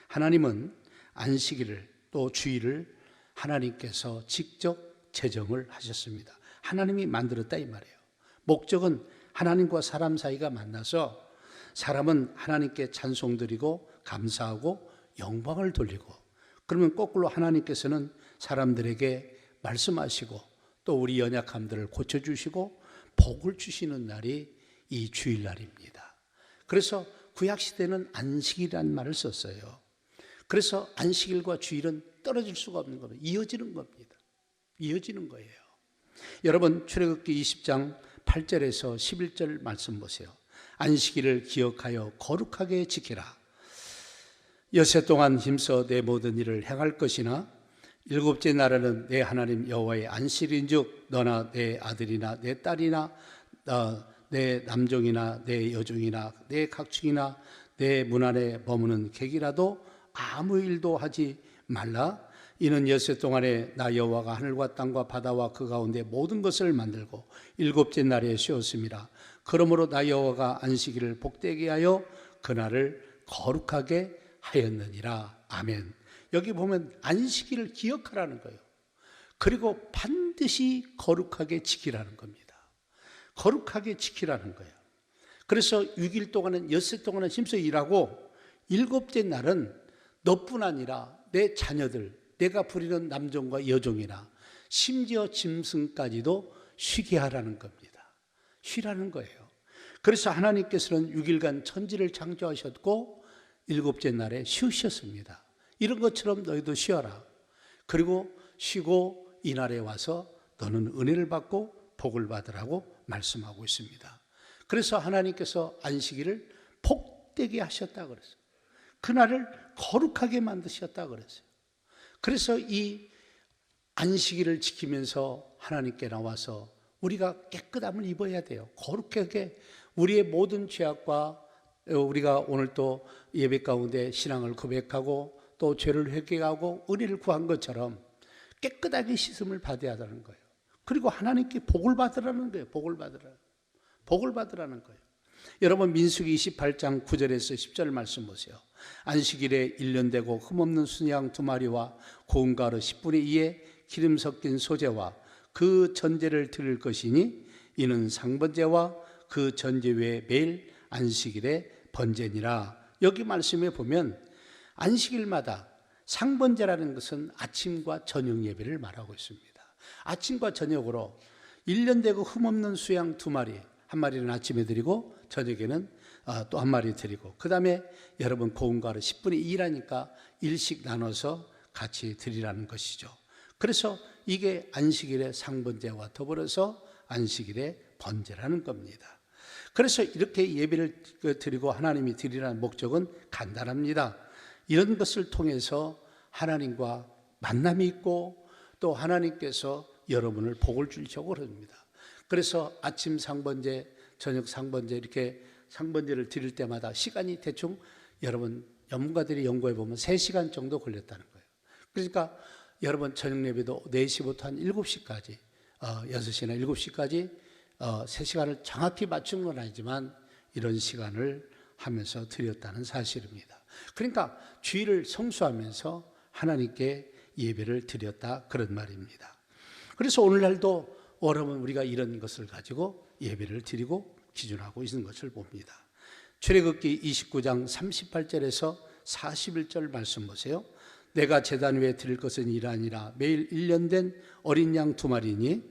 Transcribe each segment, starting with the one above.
하나님은 안식일을 또 주일을 하나님께서 직접 제정을 하셨습니다. 하나님이 만들었다 이 말이에요. 목적은 하나님과 사람 사이가 만나서 사람은 하나님께 찬송 드리고 감사하고 영광을 돌리고, 그러면 거꾸로 하나님께서는 사람들에게 말씀하시고 또 우리 연약함들을 고쳐주시고 복을 주시는 날이 이 주일날입니다. 그래서 구약시대는 안식이라는 말을 썼어요. 그래서 안식일과 주일은 떨어질 수가 없는 겁니다. 이어지는 겁니다. 이어지는 거예요. 여러분, 출애굽기 20장 8절에서 11절 말씀 보세요. 안식일을 기억하여 거룩하게 지키라. 여세 동안 힘써 내 모든 일을 행할 것이나 일곱째 날에는 내 하나님 여호와의 안식일인즉 너나 내 아들이나 내 딸이나 내 남종이나 내 여종이나 내 각축이나 내 문 안에 머무는 객이라도 아무 일도 하지 말라. 이는 여세 동안에 나 여호와가 하늘과 땅과 바다와 그 가운데 모든 것을 만들고 일곱째 날에 쉬었습니다. 그러므로 나 여호와가 안식일을 복되게 하여 그날을 거룩하게 하였느니라. 아멘. 여기 보면 안식일을 기억하라는 거예요. 그리고 반드시 거룩하게 지키라는 겁니다. 거룩하게 지키라는 거예요. 그래서 6일 동안은 엿새 동안은 힘써 일하고 일곱째 날은 너뿐 아니라 내 자녀들, 내가 부리는 남종과 여종이나 심지어 짐승까지도 쉬게 하라는 겁니다. 쉬라는 거예요. 그래서 하나님께서는 6일간 천지를 창조하셨고 일곱째 날에 쉬우셨습니다. 이런 것처럼 너희도 쉬어라. 그리고 쉬고 이날에 와서 너는 은혜를 받고 복을 받으라고 말씀하고 있습니다. 그래서 하나님께서 안식일을 복되게 하셨다 그랬어요. 그날을 거룩하게 만드셨다 그랬어요. 그래서 이 안식일을 지키면서 하나님께 나와서 우리가 깨끗함을 입어야 돼요. 거룩하게 우리의 모든 죄악과, 우리가 오늘 또 예배 가운데 신앙을 고백하고 또 죄를 회개하고 은혜를 구한 것처럼 깨끗하게 씻음을 받아야 하는 거예요. 그리고 하나님께 복을 받으라는 거예요. 복을 받으라는 거예요. 여러분, 민수기 28장 9절에서 10절 말씀 보세요. 안식일에 1년 되고 흠없는 순양 2마리와 고운 가루 10분의 2에 기름 섞인 소제와 그 전제를 드릴 것이니 이는 상번제와 그 전제 외에 매일 안식일에 번제니라. 여기 말씀에 보면 안식일마다 상번제라는 것은 아침과 저녁 예배를 말하고 있습니다. 아침과 저녁으로 1년 되고 흠없는 수양 2마리, 한 마리는 아침에 드리고 저녁에는 또 한 마리 드리고, 그 다음에 여러분 고운 가루 10분의 2라니까 일씩 나눠서 같이 드리라는 것이죠. 그래서 이게 안식일의 상번제와 더불어서 안식일의 번제라는 겁니다. 그래서 이렇게 예배를 드리고 하나님이 드리라는 목적은 간단합니다. 이런 것을 통해서 하나님과 만남이 있고 또 하나님께서 여러분을 복을 주시려고 합니다. 그래서 아침 상번제, 저녁 상번제, 이렇게 상번제를 드릴 때마다 시간이 대충 여러분 전문가들이 연구해 보면 3시간 정도 걸렸다는 거예요. 그러니까 여러분 저녁 예배도 4시부터 한 7시까지 6시나 7시까지 3시간을 정확히 맞춘 건 아니지만 이런 시간을 하면서 드렸다는 사실입니다. 그러니까 주일을 성수하면서 하나님께 예배를 드렸다, 그런 말입니다. 그래서 오늘날도 여러분 우리가 이런 것을 가지고 예배를 드리고 기준하고 있는 것을 봅니다. 출애굽기 29장 38절에서 41절 말씀 보세요. 내가 제단 위에 드릴 것은 이러하니라. 매일 1년 된 어린 양 2마리니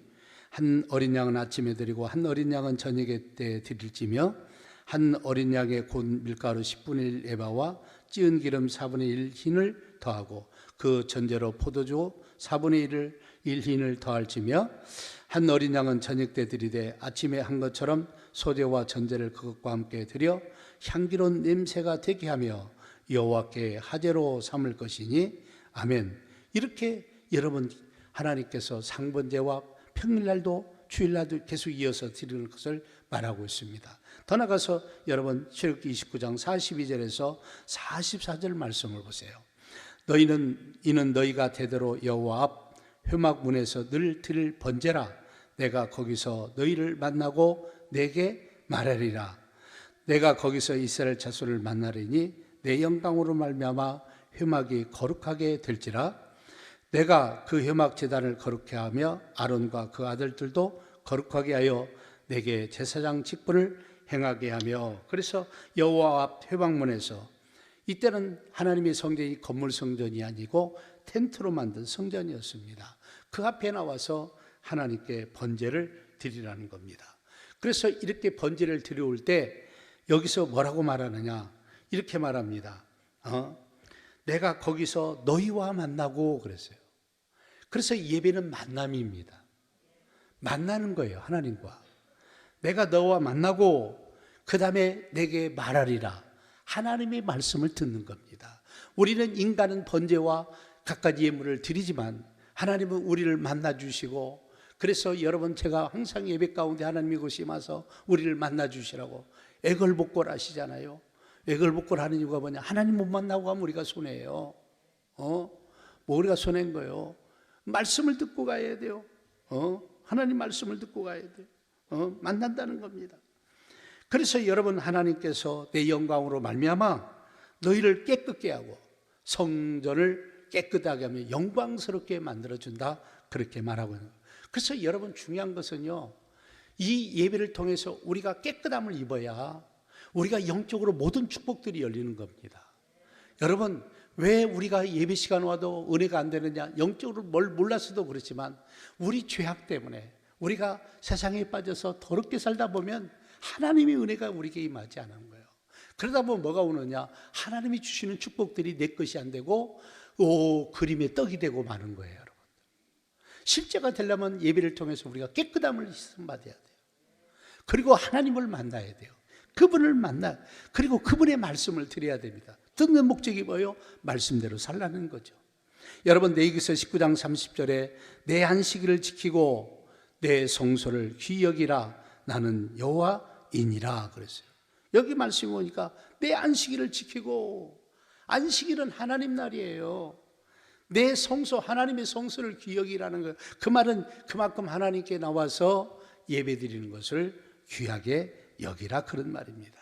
한 어린 양은 아침에 드리고 한 어린 양은 저녁에 때 드릴지며 한 어린 양에 곤 밀가루 10분의 1 에바와 찌은 기름 4분의 1 흰을 더하고 그 전제로 포도주 4분의 1 흰을 더할지며 한 어린 양은 저녁 때 드리되 아침에 한 것처럼 소제와 전제를 그것과 함께 드려 향기로운 냄새가 되게 하며 여호와께 화제로 삼을 것이니 아멘. 이렇게 여러분 하나님께서 상번제와 평일날도 주일날도 계속 이어서 드리는 것을 말하고 있습니다. 더 나가서 여러분 출애굽기 29장 42절에서 44절 말씀을 보세요. 이는 너희가 대대로 여호와 앞 회막 문에서 늘 드릴 번제라. 내가 거기서 너희를 만나고 내게 말하리라. 내가 거기서 이스라엘 자손을 만나리니 내 영광으로 말미암아 회막이 거룩하게 될지라. 내가 그 회막 제단을 거룩해 하며 아론과 그 아들들도 거룩하게 하여 내게 제사장 직분을 행하게 하며. 그래서 여호와 앞 회막문에서, 이때는 하나님의 성전이 건물 성전이 아니고 텐트로 만든 성전이었습니다. 그 앞에 나와서 하나님께 번제를 드리라는 겁니다. 그래서 이렇게 번제를 드려올 때 여기서 뭐라고 말하느냐, 이렇게 말합니다. 내가 거기서 너희와 만나고 그랬어요. 그래서 예배는 만남입니다. 만나는 거예요, 하나님과. 내가 너와 만나고 그 다음에 내게 말하리라. 하나님의 말씀을 듣는 겁니다. 우리는 인간은 번제와 갖가지 예물을 드리지만 하나님은 우리를 만나주시고, 그래서 여러분, 제가 항상 예배 가운데 하나님이 고심하서 우리를 만나주시라고 애걸복걸 하시잖아요. 애걸복걸 하는 이유가 뭐냐, 하나님 못 만나고 가면 우리가 손해예요. 뭐 우리가 손해인 거예요. 말씀을 듣고 가야 돼요. 하나님 말씀을 듣고 가야 돼요. 만난다는 겁니다. 그래서 여러분, 하나님께서 내 영광으로 말미암아 너희를 깨끗게 하고 성전을 깨끗하게 하며 영광스럽게 만들어준다, 그렇게 말하고 있는 거예요. 그래서 여러분, 중요한 것은요, 이 예배를 통해서 우리가 깨끗함을 입어야 우리가 영적으로 모든 축복들이 열리는 겁니다. 여러분, 왜 우리가 예배 시간 와도 은혜가 안 되느냐, 영적으로 뭘 몰랐어도 그렇지만 우리 죄악 때문에 우리가 세상에 빠져서 더럽게 살다 보면 하나님의 은혜가 우리에게 임하지 않은 거예요. 그러다 보면 뭐가 오느냐, 하나님이 주시는 축복들이 내 것이 안 되고 그림의 떡이 되고 마는 거예요. 여러분, 실제가 되려면 예배를 통해서 우리가 깨끗함을 받아야 돼요. 그리고 하나님을 만나야 돼요. 그분을 만나, 그리고 그분의 말씀을 드려야 됩니다. 듣는 목적이 뭐예요? 말씀대로 살라는 거죠. 여러분, 레위기서 19장 30절에 내 안식일을 지키고 내 성소를 귀히 여기라. 나는 여호와이니라 그랬어요. 여기 말씀이 보니까 내 안식일을 지키고, 안식일은 하나님 날이에요. 내 성소, 하나님의 성소를 귀히 여기라는 거예요. 그 말은 그만큼 하나님께 나와서 예배드리는 것을 귀하게 여기라, 그런 말입니다.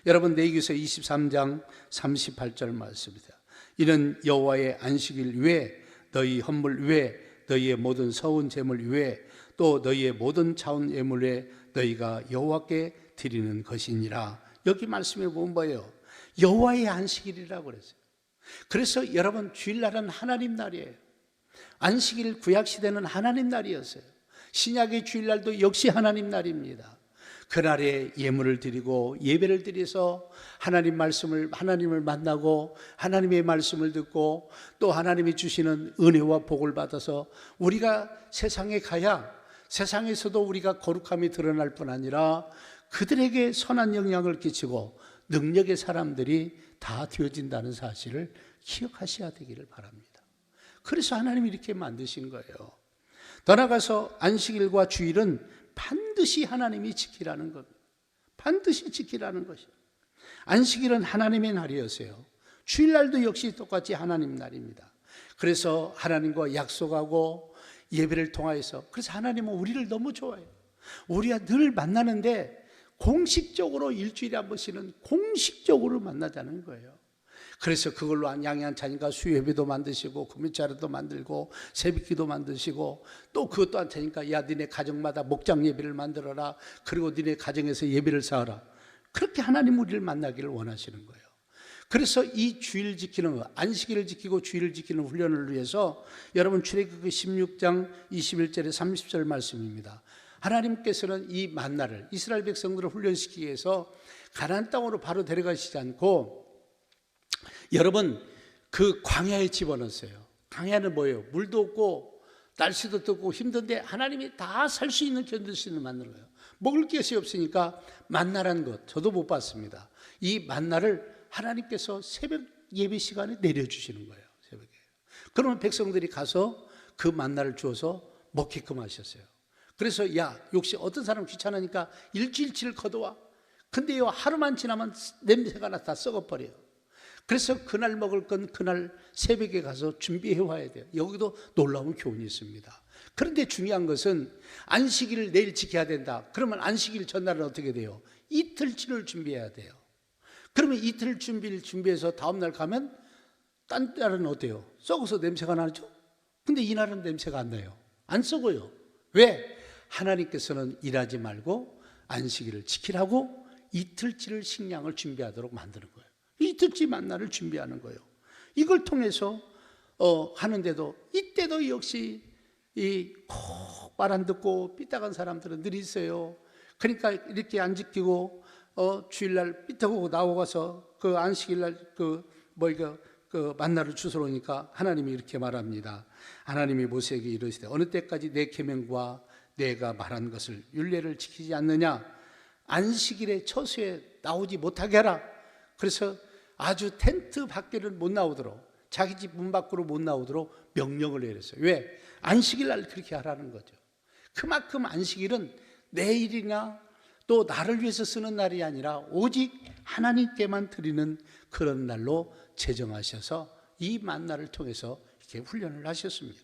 여러분, 레위기서 23장 38절 말씀입니다. 이는 여호와의 안식일 외에 너희 헌물 외에 너희의 모든 서운 제물 외에 또 너희의 모든 차원 예물 외에 너희가 여호와께 드리는 것이니라. 여기 말씀에 보면 뭐예요? 여호와의 안식일이라고 그랬어요. 그래서 여러분, 주일날은 하나님 날이에요. 안식일 구약시대는 하나님 날이었어요. 신약의 주일날도 역시 하나님 날입니다. 그날에 예물을 드리고 예배를 드려서 하나님을 만나고 하나님의 말씀을 듣고 또 하나님이 주시는 은혜와 복을 받아서 우리가 세상에 가야 세상에서도 우리가 거룩함이 드러날 뿐 아니라 그들에게 선한 영향을 끼치고 능력의 사람들이 다 되어진다는 사실을 기억하셔야 되기를 바랍니다. 그래서 하나님이 이렇게 만드신 거예요. 더 나아가서 안식일과 주일은 반드시 하나님이 지키라는 겁니다. 반드시 지키라는 것이에요. 안식일은 하나님의 날이었어요. 주일날도 역시 똑같이 하나님 날입니다. 그래서 하나님과 약속하고 예배를 통하여서, 그래서 하나님은 우리를 너무 좋아해요. 우리가 늘 만나는데 공식적으로 일주일에 한 번씩은 공식적으로 만나자는 거예요. 그래서 그걸로 양양찬인가 수요예배도 만드시고 금요차례도 만들고 새벽기도 만드시고 또 그것도 안 되니까 야 니네 가정마다 목장 예배를 만들어라. 그리고 니네 가정에서 예배를 사하라. 그렇게 하나님 우리를 만나기를 원하시는 거예요. 그래서 이 주일 지키는 거, 안식일을 지키고 주일을 지키는 훈련을 위해서 여러분 출애굽기 16장 21절에 30절 말씀입니다. 하나님께서는 이 만나를 이스라엘 백성들을 훈련시키기 위해서 가나안 땅으로 바로 데려가시지 않고 여러분 그 광야에 집어넣었어요. 광야는 뭐예요? 물도 없고 날씨도 덥고 힘든데 하나님이 다 살 수 있는, 견딜 수 있는 만나를 거예요. 먹을 것이 없으니까 만나라는 것, 저도 못 봤습니다. 이 만나를 하나님께서 새벽 예배 시간에 내려주시는 거예요. 새벽에. 그러면 백성들이 가서 그 만나를 주어서 먹게끔 하셨어요. 그래서 야, 역시 어떤 사람 귀찮으니까 일주일치를 걷어와. 근데요, 하루만 지나면 냄새가 나 다 썩어버려요. 그래서 그날 먹을 건 그날 새벽에 가서 준비해 와야 돼요. 여기도 놀라운 교훈이 있습니다. 그런데 중요한 것은 안식일을 내일 지켜야 된다. 그러면 안식일 전날은 어떻게 돼요? 이틀치를 준비해야 돼요. 그러면 이틀 준비해서 다음날 가면 딴 날은 어때요? 썩어서 냄새가 나죠? 근데 이날은 냄새가 안 나요. 안 썩어요. 왜? 하나님께서는 일하지 말고 안식일을 지키라고 이틀치를 식량을 준비하도록 만드는 거예요. 이틀치 만나를 준비하는 거예요. 이걸 통해서 하는데도 이때도 역시 말 안 듣고 삐딱한 사람들은 늘 있어요. 그러니까 이렇게 안 지키고 주일날 삐딱하고 나오고서 그 안식일날 그 만나를 주스러 오니까 하나님이 이렇게 말합니다. 하나님이 모세에게 이르시되 어느 때까지 내 계명과 내가 말한 것을 율례를 지키지 않느냐? 안식일에 처소에 나오지 못하게 하라. 그래서 아주 텐트 밖에는 못 나오도록, 자기 집 문 밖으로 못 나오도록 명령을 내렸어요. 왜? 안식일 날 그렇게 하라는 거죠. 그만큼 안식일은 내일이나 또 나를 위해서 쓰는 날이 아니라 오직 하나님께만 드리는 그런 날로 제정하셔서 이 만나를 통해서 이렇게 훈련을 하셨습니다.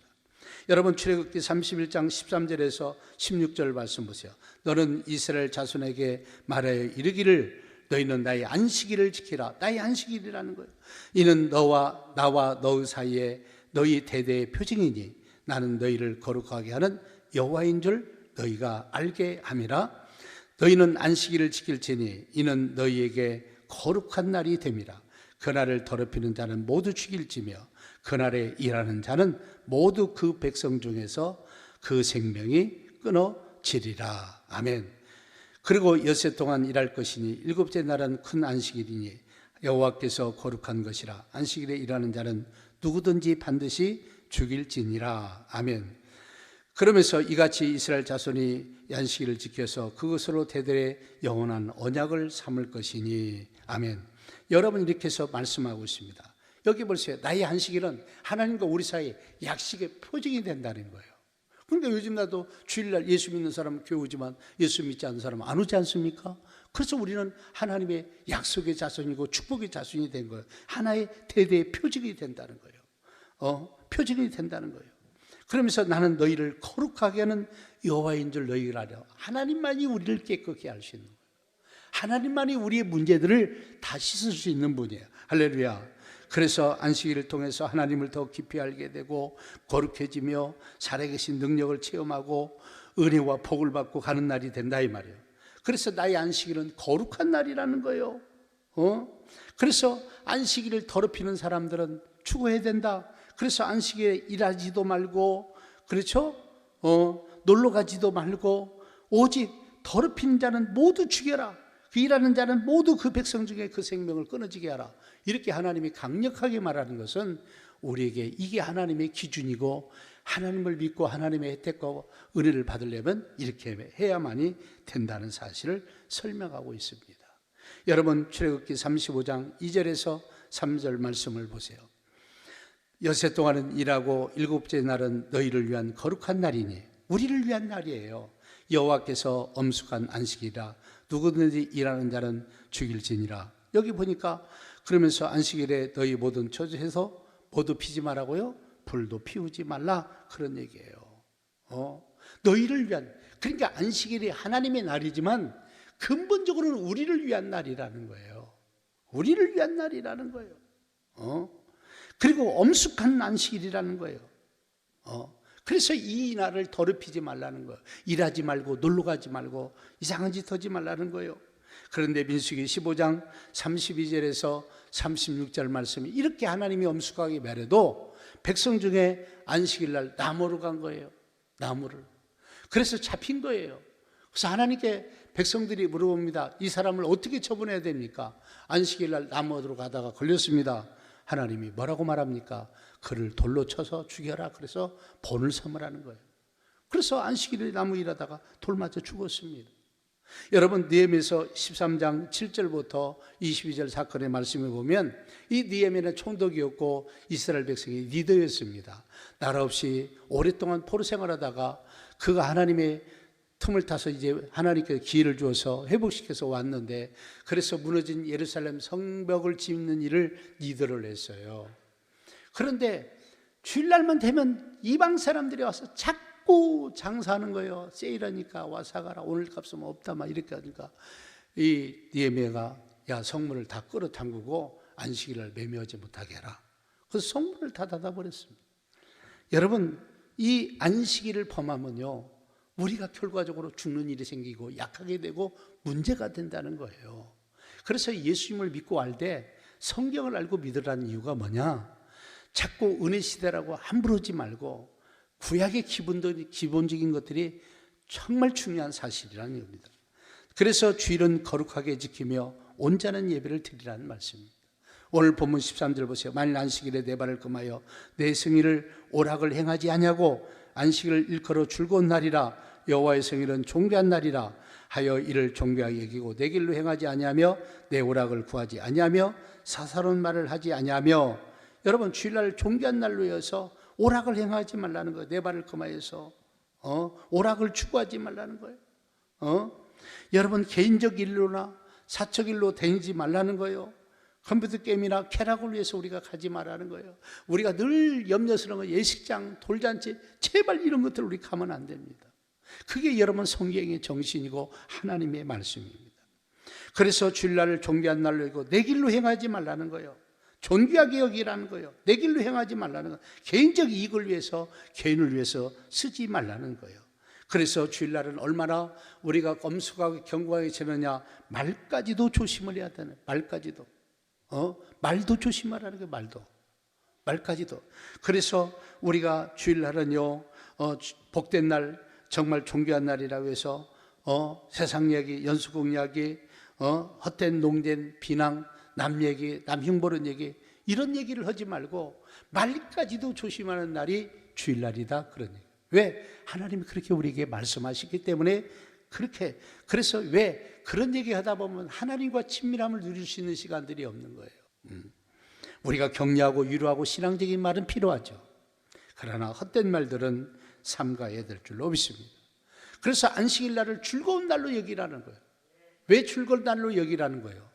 여러분 출애굽기 31장 13절에서 16절 말씀 보세요. 너는 이스라엘 자손에게 말하여 이르기를 너희는 나의 안식일을 지키라. 나의 안식일이라는 거예요. 이는 나와 너희 사이에 너희 대대의 표징이니 나는 너희를 거룩하게 하는 여호와인 줄 너희가 알게 함이라. 너희는 안식일을 지킬지니 이는 너희에게 거룩한 날이 됨이라. 그날을 더럽히는 자는 모두 죽일지며 그날에 일하는 자는 모두 그 백성 중에서 그 생명이 끊어지리라. 아멘. 그리고 엿새 동안 일할 것이니 일곱째 날은 큰 안식일이니 여호와께서 거룩한 것이라. 안식일에 일하는 자는 누구든지 반드시 죽일지니라. 아멘. 그러면서 이같이 이스라엘 자손이 안식일을 지켜서 그것으로 대대의 영원한 언약을 삼을 것이니. 아멘. 여러분 이렇게 해서 말씀하고 있습니다. 여기 보세요. 나의 안식일은 하나님과 우리 사이 약식의 표징이 된다는 거예요. 그러니까 요즘 나도 주일날 예수 믿는 사람은 교회 오지만 예수 믿지 않는 사람은 안 오지 않습니까? 그래서 우리는 하나님의 약속의 자손이고 축복의 자손이 된 거예요. 하나의 대대의 표징이 된다는 거예요. 표징이 된다는 거예요. 그러면서 나는 너희를 거룩하게 하는 여호와인 줄 너희가 알아. 하나님만이 우리를 깨끗게 할 수 있는 거예요. 하나님만이 우리의 문제들을 다 씻을 수 있는 분이에요. 할렐루야. 그래서 안식일을 통해서 하나님을 더 깊이 알게 되고 거룩해지며 살아계신 능력을 체험하고 은혜와 복을 받고 가는 날이 된다 이 말이에요. 그래서 나의 안식일은 거룩한 날이라는 거예요. 그래서 안식일을 더럽히는 사람들은 추구해야 된다. 그래서 안식일에 일하지도 말고, 그렇죠? 놀러 가지도 말고 오직 더럽히는 자는 모두 죽여라. 그 일하는 자는 모두 그 백성 중에 그 생명을 끊어지게 하라. 이렇게 하나님이 강력하게 말하는 것은 우리에게 이게 하나님의 기준이고 하나님을 믿고 하나님의 혜택과 은혜를 받으려면 이렇게 해야만이 된다는 사실을 설명하고 있습니다. 여러분 출애굽기 35장 2절에서 3절 말씀을 보세요. 엿새 동안은 일하고 일곱째 날은 너희를 위한 거룩한 날이니 우리를 위한 날이에요. 여호와께서 엄숙한 안식이라 누구든지 일하는 자는 죽일지니라. 여기 보니까 그러면서 안식일에 너희 모든 처소에서 모두 피지 말라고요? 불도 피우지 말라 그런 얘기예요. 너희를 위한, 그러니까 안식일이 하나님의 날이지만 근본적으로는 우리를 위한 날이라는 거예요. 우리를 위한 날이라는 거예요. 그리고 엄숙한 안식일이라는 거예요. 그래서 이 날을 더럽히지 말라는 거예요. 일하지 말고 놀러 가지 말고 이상한 짓 하지 말라는 거예요. 그런데 민수기 15장 32절에서 36절 말씀이 이렇게 하나님이 엄숙하게 말해도 백성 중에 안식일 날 나무로 간 거예요. 나무를. 그래서 잡힌 거예요. 그래서 하나님께 백성들이 물어봅니다. 이 사람을 어떻게 처분해야 됩니까? 안식일 날 나무로 가다가 걸렸습니다. 하나님이 뭐라고 말합니까? 그를 돌로 쳐서 죽여라. 그래서 본을 삼으라는 거예요. 그래서 안식일에 나무 일하다가 돌 맞아 죽었습니다. 여러분 느헤미야서 13장 7절부터 22절 사건의 말씀을 보면 이 느헤미야는 총독이었고 이스라엘 백성이 리더였습니다. 나라 없이 오랫동안 포로 생활하다가 그가 하나님의 틈을 타서 이제 하나님께서 기회를 주어서 회복시켜서 왔는데, 그래서 무너진 예루살렘 성벽을 짓는 일을 리더를 했어요. 그런데 주일날만 되면 이방 사람들이 와서 자꾸 장사하는 거예요. 세일하니까 와 사가라, 오늘 값은 없다 막 이렇게 하니까 이 느헤미야가 야, 성문을 다 끌어 잠그고 안식일을 매매하지 못하게 해라. 그래서 성문을 다 닫아버렸습니다. 여러분, 이 안식일을 범하면요, 우리가 결과적으로 죽는 일이 생기고 약하게 되고 문제가 된다는 거예요. 그래서 예수님을 믿고 알 때 성경을 알고 믿으라는 이유가 뭐냐? 자꾸 은혜 시대라고 함부로 하지 말고 구약의 기본적인 것들이 정말 중요한 사실이라는 겁니다. 그래서 주일은 거룩하게 지키며 온전한 예배를 드리라는 말씀입니다. 오늘 본문 13절 보세요. 만일 안식일에 내 발을 금하여 내 성일을 오락을 행하지 아니하고 안식일을 일컬어 즐거운 날이라 여호와의 성일은 존귀한 날이라 하여 이를 존귀하게 여기고 내 길로 행하지 아니하며 내 오락을 구하지 아니하며 사사로운 말을 하지 아니하며. 여러분, 주일날 존귀한 날로 여서 오락을 행하지 말라는 거예요. 내 발을 금하여서 오락을 추구하지 말라는 거예요. 여러분, 개인적 일로나 사적 일로 다니지 말라는 거예요. 컴퓨터 게임이나 쾌락을 위해서 우리가 가지 말라는 거예요. 우리가 늘 염려스러운 거, 예식장, 돌잔치, 제발 이런 것들 우리 가면 안 됩니다. 그게 여러분 성경의 정신이고 하나님의 말씀입니다. 그래서 주일날을 존귀한 날로 여기고 내 길로 행하지 말라는 거예요. 존귀하게 여기라는 거예요. 내 길로 행하지 말라는 거예요. 개인적 이익을 위해서, 개인을 위해서 쓰지 말라는 거예요. 그래서 주일날은 얼마나 우리가 엄숙하고 경건하게 지내냐, 말까지도 조심을 해야 되는, 말까지도. 말도 조심하라는 거예요. 말까지도. 그래서 우리가 주일날은요, 복된 날, 정말 존귀한 날이라고 해서 세상 얘기, 연수국 이야기, 헛된 농된 비낭, 남 얘기, 남 흉보는 얘기, 이런 얘기를 하지 말고 말까지도 조심하는 날이 주일날이다, 그런 얘기. 왜? 하나님이 그렇게 우리에게 말씀하시기 때문에 그렇게. 그래서 왜? 그런 얘기 하다 보면 하나님과 친밀함을 누릴 수 있는 시간들이 없는 거예요. 우리가 격려하고 위로하고 신앙적인 말은 필요하죠. 그러나 헛된 말들은 삼가해야 될 줄로 믿습니다. 그래서 안식일 날을 즐거운 날로 여기라는 거예요. 왜 즐거운 날로 여기라는 거예요?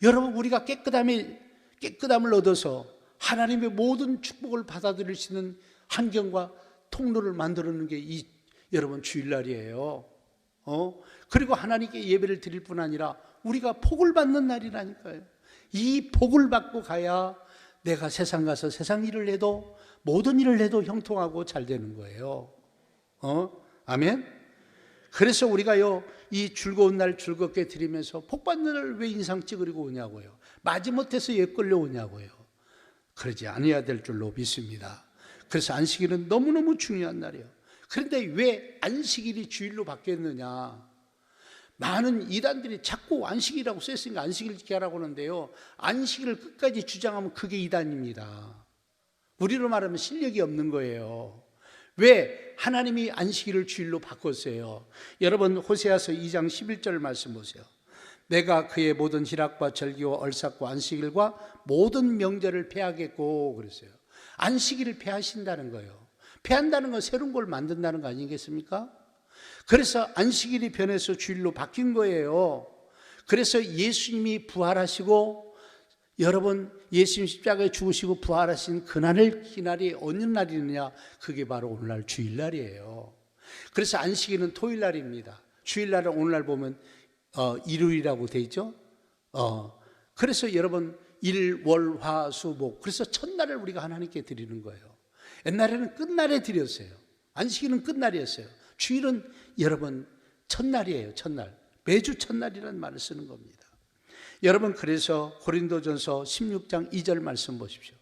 여러분, 우리가 깨끗함을 얻어서 하나님의 모든 축복을 받아들일 수 있는 환경과 통로를 만들어놓는 게 여러분 주일날이에요. 그리고 하나님께 예배를 드릴 뿐 아니라 우리가 복을 받는 날이라니까요. 이 복을 받고 가야 내가 세상 가서 세상 일을 해도, 모든 일을 해도 형통하고 잘 되는 거예요. 아멘? 그래서 우리가요, 이 즐거운 날 즐겁게 드리면서 복 받는 날 왜 인상 찌그리고 오냐고요. 마지못해서 예 끌려오냐고요. 그러지 않아야 될 줄로 믿습니다. 그래서 안식일은 너무너무 중요한 날이에요. 그런데 왜 안식일이 주일로 바뀌었느냐? 많은 이단들이 자꾸 안식일이라고 썼으니까 안식일 지키라고 하는데요, 안식일을 끝까지 주장하면 그게 이단입니다. 우리로 말하면 실력이 없는 거예요. 왜 하나님이 안식일을 주일로 바꿨어요? 여러분, 호세아서 2장 11절 말씀 보세요. 내가 그의 모든 희락과 절기와 얼삭과 안식일과 모든 명절을 폐하겠고 그랬어요. 안식일을 폐하신다는 거예요. 폐한다는 건 새로운 걸 만든다는 거 아니겠습니까? 그래서 안식일이 변해서 주일로 바뀐 거예요. 그래서 예수님이 부활하시고, 여러분, 예수님 십자가에 죽으시고 부활하신 그날을 기날이 어느 날이느냐? 그게 바로 오늘날 주일날이에요. 그래서 안식일은 토요일날입니다. 주일날은 오늘날 보면 일요일이라고 돼 있죠. 그래서 여러분, 일, 월, 화, 수, 목, 그래서 첫날을 우리가 하나님께 드리는 거예요. 옛날에는 끝날에 드렸어요. 안식일은 끝날이었어요. 주일은 여러분 첫날이에요. 첫날. 매주 첫날이라는 말을 쓰는 겁니다. 여러분, 그래서 고린도전서 16장 2절 말씀 보십시오.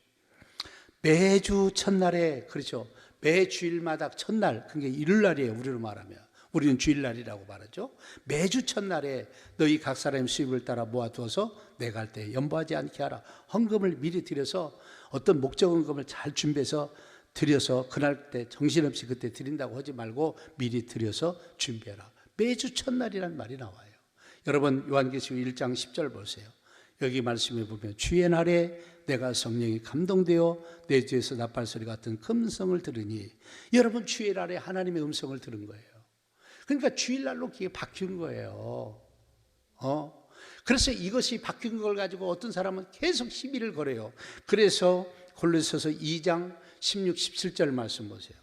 매주 첫날에, 그렇죠, 매 주일마다 첫날, 그게 일요일날이에요. 우리로 말하면 우리는 주일날이라고 말하죠. 매주 첫날에 너희 각 사람의 수입을 따라 모아두어서 내가 할 때 연보하지 않게 하라. 헌금을 미리 드려서, 어떤 목적 헌금을 잘 준비해서 드려서 그날 때 정신없이 그때 드린다고 하지 말고 미리 드려서 준비해라. 매주 첫날이라는 말이 나와요. 여러분, 요한계시록 1장 10절 보세요. 여기 말씀에 보면 주의 날에 내가 성령이 감동되어 내 뒤에서 나팔소리 같은 큰 음성을 들으니, 여러분 주의 날에 하나님의 음성을 들은 거예요. 그러니까 주일날로 그게 바뀐 거예요. 그래서 이것이 바뀐 걸 가지고 어떤 사람은 계속 시비를 걸어요. 그래서 골로새서 2장 16, 17절 말씀 보세요.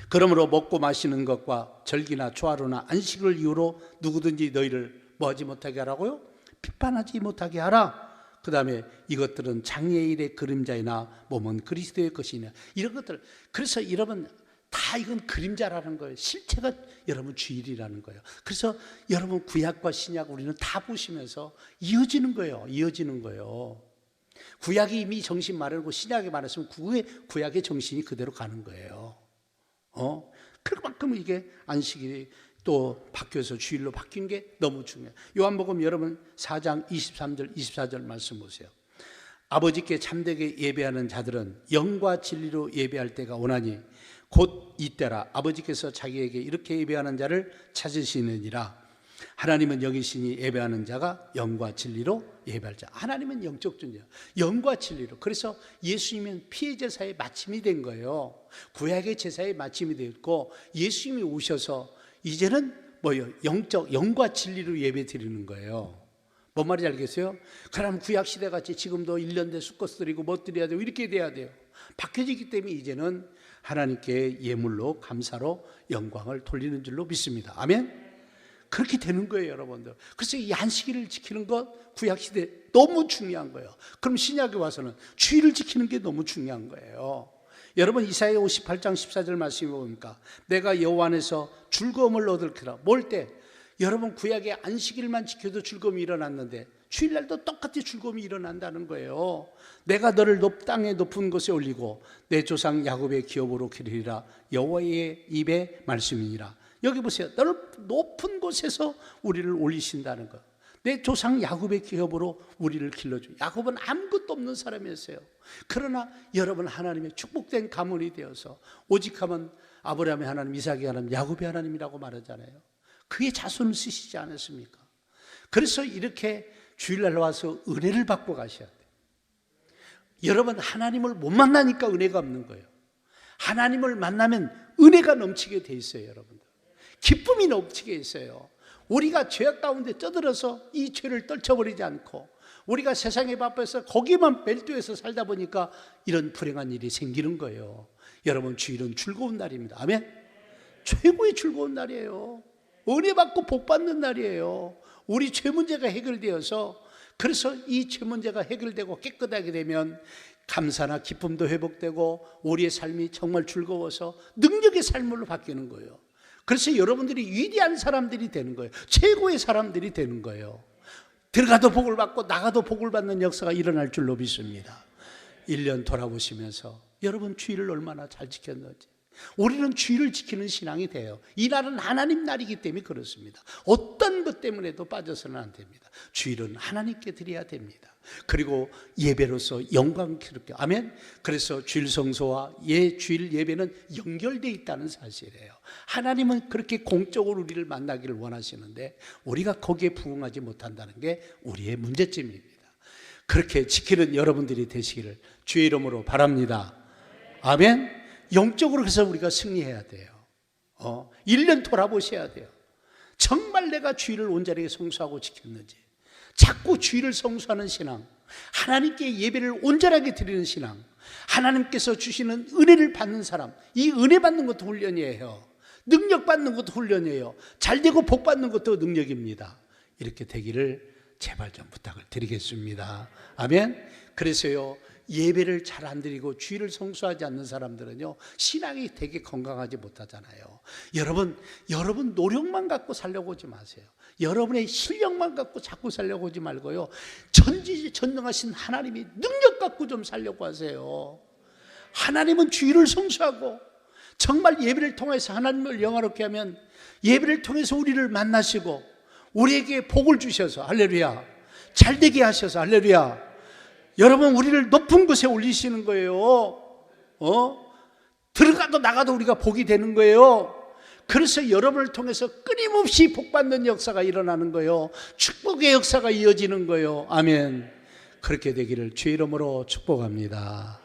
그러므로 먹고 마시는 것과 절기나 초하루나 안식을 이유로 누구든지 너희를 뭐하지 못하게 하라고요? 비판하지 못하게 하라. 그 다음에 이것들은 장래일의 그림자이나 몸은 그리스도의 것이냐, 이런 것들. 그래서 여러분 다 이건 그림자라는 거예요. 실체가 여러분 주일이라는 거예요. 그래서 여러분 구약과 신약 우리는 다 보시면서 이어지는 거예요. 이어지는 거예요. 구약이 이미 정신 말하고 신약이 말했으면 구약의 정신이 그대로 가는 거예요. 그만큼 이게 안식일이 또 바뀌어서 주일로 바뀐 게 너무 중요해요. 요한복음 여러분 4장 23절 24절 말씀 보세요. 아버지께 참되게 예배하는 자들은 영과 진리로 예배할 때가 오나니 곧 이때라. 아버지께서 자기에게 이렇게 예배하는 자를 찾으시느니라. 하나님은 영이시니 예배하는 자가 영과 진리로 예배할 자. 하나님은 영적 존재야. 영과 진리로. 그래서 예수님은 피의 제사의 마침이 된 거예요. 구약의 제사의 마침이 되었고 예수님이 오셔서 이제는 뭐예요? 영과 진리로 예배 드리는 거예요. 뭔 말인지 알겠어요? 그럼 구약 시대 같이 지금도 1년 돼 수컷 드리고 뭐 드려야 되고 이렇게 돼야 돼요. 바뀌어지기 때문에 이제는 하나님께 예물로 감사로 영광을 돌리는 줄로 믿습니다. 아멘? 그렇게 되는 거예요, 여러분들. 그래서 이 안식일을 지키는 것 구약 시대 너무 중요한 거예요. 그럼 신약에 와서는 주일을 지키는 게 너무 중요한 거예요. 여러분 이사야 58장 14절 말씀이 뭡니까? 내가 여호와 안에서 즐거움을 얻을 거라. 뭘 때? 여러분 구약의 안식일만 지켜도 즐거움이 일어났는데 주일날도 똑같이 즐거움이 일어난다는 거예요. 내가 너를 땅의 높은 곳에 올리고 내 조상 야곱의 기업으로 기르리라. 여호와의 입의 말씀이니라. 여기 보세요. 너를 높은 곳에서 우리를 올리신다는 거. 내 조상 야곱의 기업으로 우리를 길러줘. 야곱은 아무것도 없는 사람이었어요. 그러나 여러분 하나님의 축복된 가문이 되어서 오직하면 아브라함의 하나님, 이삭의 하나님, 야곱의 하나님이라고 말하잖아요. 그의 자손을 쓰시지 않았습니까? 그래서 이렇게 주일날 와서 은혜를 받고 가셔야 돼요. 여러분 하나님을 못 만나니까 은혜가 없는 거예요. 하나님을 만나면 은혜가 넘치게 돼 있어요. 여러분들 기쁨이 넘치게 있어요. 우리가 죄악 가운데 쩌들어서 이 죄를 떨쳐버리지 않고 우리가 세상에 바빠서 거기만 멜도해서 살다 보니까 이런 불행한 일이 생기는 거예요. 여러분 주일은 즐거운 날입니다. 아멘. 최고의 즐거운 날이에요. 은혜 받고 복 받는 날이에요. 우리 죄 문제가 해결되어서, 그래서 이 죄 문제가 해결되고 깨끗하게 되면 감사나 기쁨도 회복되고 우리의 삶이 정말 즐거워서 능력의 삶으로 바뀌는 거예요. 그래서 여러분들이 위대한 사람들이 되는 거예요. 최고의 사람들이 되는 거예요. 들어가도 복을 받고 나가도 복을 받는 역사가 일어날 줄로 믿습니다. 1년 돌아보시면서 여러분 주일을 얼마나 잘 지켰는지. 우리는 주일을 지키는 신앙이 돼요. 이 날은 하나님 날이기 때문에 그렇습니다. 어떤 것 때문에도 빠져서는 안 됩니다. 주일은 하나님께 드려야 됩니다. 그리고 예배로서 영광스럽게. 아멘. 그래서 주일 성소와 주일 예배는 연결되어 있다는 사실이에요. 하나님은 그렇게 공적으로 우리를 만나기를 원하시는데 우리가 거기에 부응하지 못한다는 게 우리의 문제점입니다. 그렇게 지키는 여러분들이 되시기를 주의 이름으로 바랍니다. 아멘. 영적으로 해서 우리가 승리해야 돼요. 1년 돌아보셔야 돼요. 정말 내가 주일을 온전하게 성수하고 지켰는지. 자꾸 주일을 성수하는 신앙, 하나님께 예배를 온전하게 드리는 신앙, 하나님께서 주시는 은혜를 받는 사람, 이 은혜 받는 것도 훈련이에요. 능력 받는 것도 훈련이에요. 잘되고 복 받는 것도 능력입니다. 이렇게 되기를 제발 좀 부탁을 드리겠습니다. 아멘. 그래서요, 예배를 잘 안 드리고 주일을 성수하지 않는 사람들은요, 신앙이 되게 건강하지 못하잖아요. 여러분 노력만 갖고 살려고 오지 마세요. 여러분의 실력만 갖고 자꾸 살려고 오지 말고요, 전지전능하신 하나님이 능력 갖고 좀 살려고 하세요. 하나님은 주일을 성수하고 정말 예배를 통해서 하나님을 영화롭게 하면 예배를 통해서 우리를 만나시고 우리에게 복을 주셔서 할렐루야, 잘되게 하셔서 할렐루야, 여러분 우리를 높은 곳에 올리시는 거예요. 들어가도 나가도 우리가 복이 되는 거예요. 그래서 여러분을 통해서 끊임없이 복받는 역사가 일어나는 거예요. 축복의 역사가 이어지는 거예요. 아멘. 그렇게 되기를 주의 이름으로 축복합니다.